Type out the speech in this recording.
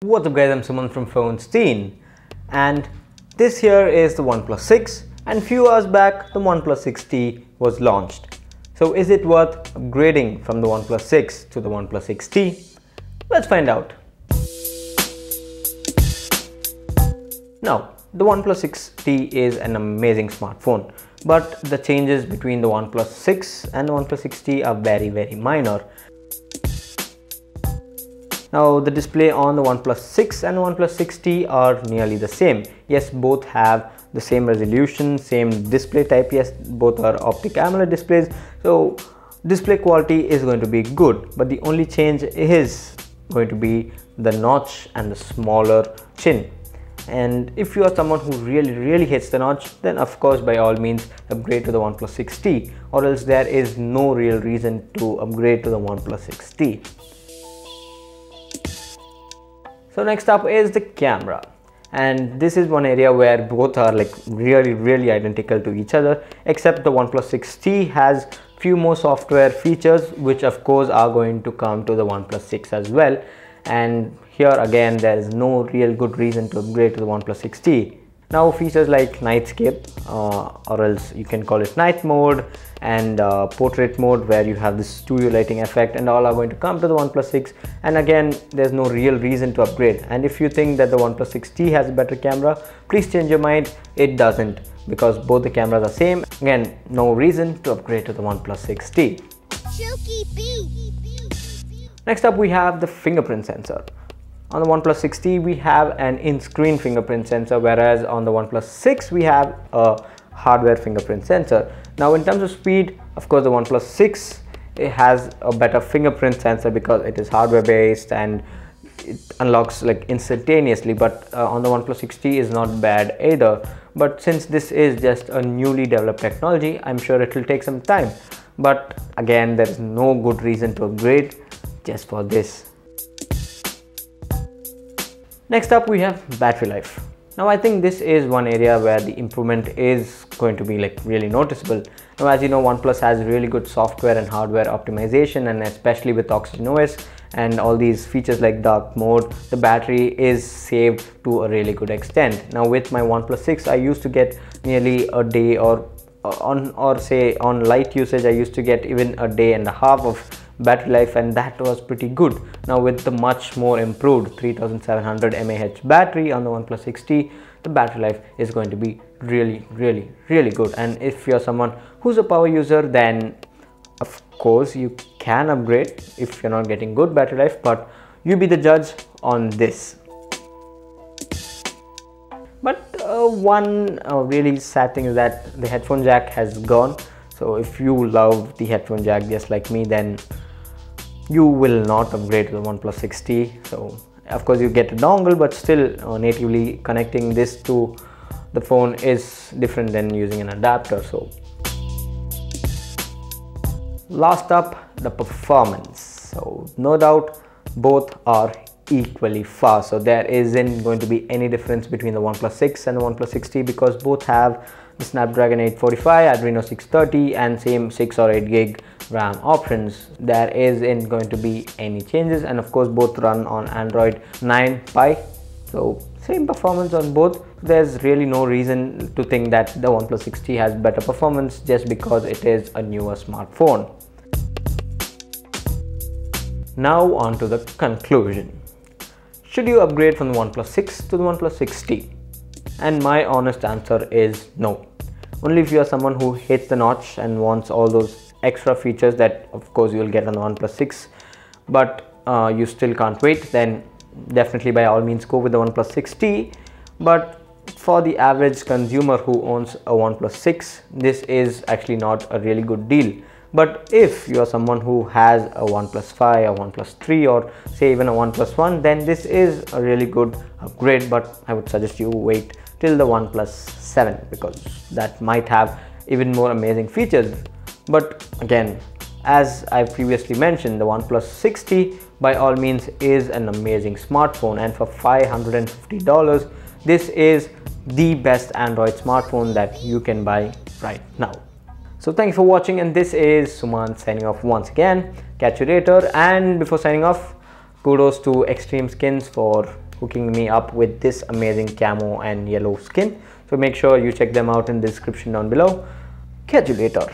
What's up guys, I'm Suman from Phones Teen, and this here is the Oneplus 6, and few hours back the Oneplus 6T was launched. So is it worth upgrading from the Oneplus 6 to the Oneplus 6T? Let's find out. Now, the Oneplus 6T is an amazing smartphone, but the changes between the Oneplus 6 and the Oneplus 6T are very minor. Now, the display on the Oneplus 6 and the Oneplus 6T are nearly the same. Yes, both have the same resolution, same display type. Yes, both are optic AMOLED displays, so display quality is going to be good, but the only change is going to be the notch and the smaller chin. And if you are someone who really hates the notch, then of course by all means upgrade to the Oneplus 6T, or else there is no real reason to upgrade to the Oneplus 6T. So next up is the camera, and this is one area where both are like really identical to each other, except the Oneplus 6T has few more software features which of course are going to come to the Oneplus 6 as well. And here again there is no real good reason to upgrade to the Oneplus 6T. Now features like nightscape, or else you can call it night mode, and portrait mode where you have this studio lighting effect, and all are going to come to the Oneplus 6. And again, there's no real reason to upgrade. And if you think that the Oneplus 6T has a better camera, please change your mind. It doesn't, because both the cameras are same. Again, no reason to upgrade to the Oneplus 6T. Chuki Beats. Next up we have the fingerprint sensor. On the Oneplus 6T we have an in-screen fingerprint sensor, whereas on the Oneplus 6 we have a hardware fingerprint sensor. Now in terms of speed, of course the Oneplus 6 it has a better fingerprint sensor because it is hardware based and it unlocks like instantaneously, but on the Oneplus 6T is not bad either. But since this is just a newly developed technology, I'm sure it will take some time, but again there is no good reason to upgrade just for this. Next up we have battery life. Now I think this is one area where the improvement is going to be like really noticeable. Now as you know, OnePlus has really good software and hardware optimization, and especially with Oxygen OS and all these features like dark mode, the battery is saved to a really good extent. Now with my OnePlus 6 I used to get nearly a day, or say on light usage I used to get even a day and a half of battery life, and that was pretty good. Now with the much more improved 3700 mAh battery on the Oneplus 6T, the battery life is going to be really good. And if you're someone who's a power user, then of course you can upgrade if you're not getting good battery life, but you be the judge on this. But one really sad thing is that the headphone jack has gone. So if you love the headphone jack just like me, then you will not upgrade to the Oneplus 6T. So of course you get a dongle, but still natively connecting this to the phone is different than using an adapter. So last up, the performance. So no doubt both are equally fast, so there isn't going to be any difference between the Oneplus 6 and the Oneplus 6T, because both have the Snapdragon 845, Adreno 630 and same 6 or 8 gig RAM options. There isn't going to be any changes, and of course both run on Android 9 Pie, so same performance on both. There's really no reason to think that the Oneplus 6T has better performance just because it is a newer smartphone. Now on to the conclusion. Should you upgrade from the Oneplus 6 to the Oneplus 6T? And my honest answer is no. Only if you are someone who hates the notch and wants all those extra features that of course you will get on the Oneplus 6, but you still can't wait, then definitely by all means go with the Oneplus 6T. But for the average consumer who owns a Oneplus 6, this is actually not a really good deal. But if you are someone who has a OnePlus 5 or OnePlus 3 or say even a OnePlus 1, then this is a really good upgrade. But I would suggest you wait till the OnePlus 7, because that might have even more amazing features. But again, as I previously mentioned, the OnePlus 6T by all means is an amazing smartphone, and for $550 this is the best Android smartphone that you can buy right now. So thank you for watching, and this is Suman signing off once again. Catch you later, and before signing off, kudos to Extreme Skins for hooking me up with this amazing camo and yellow skin. So make sure you check them out in the description down below. Catch you later.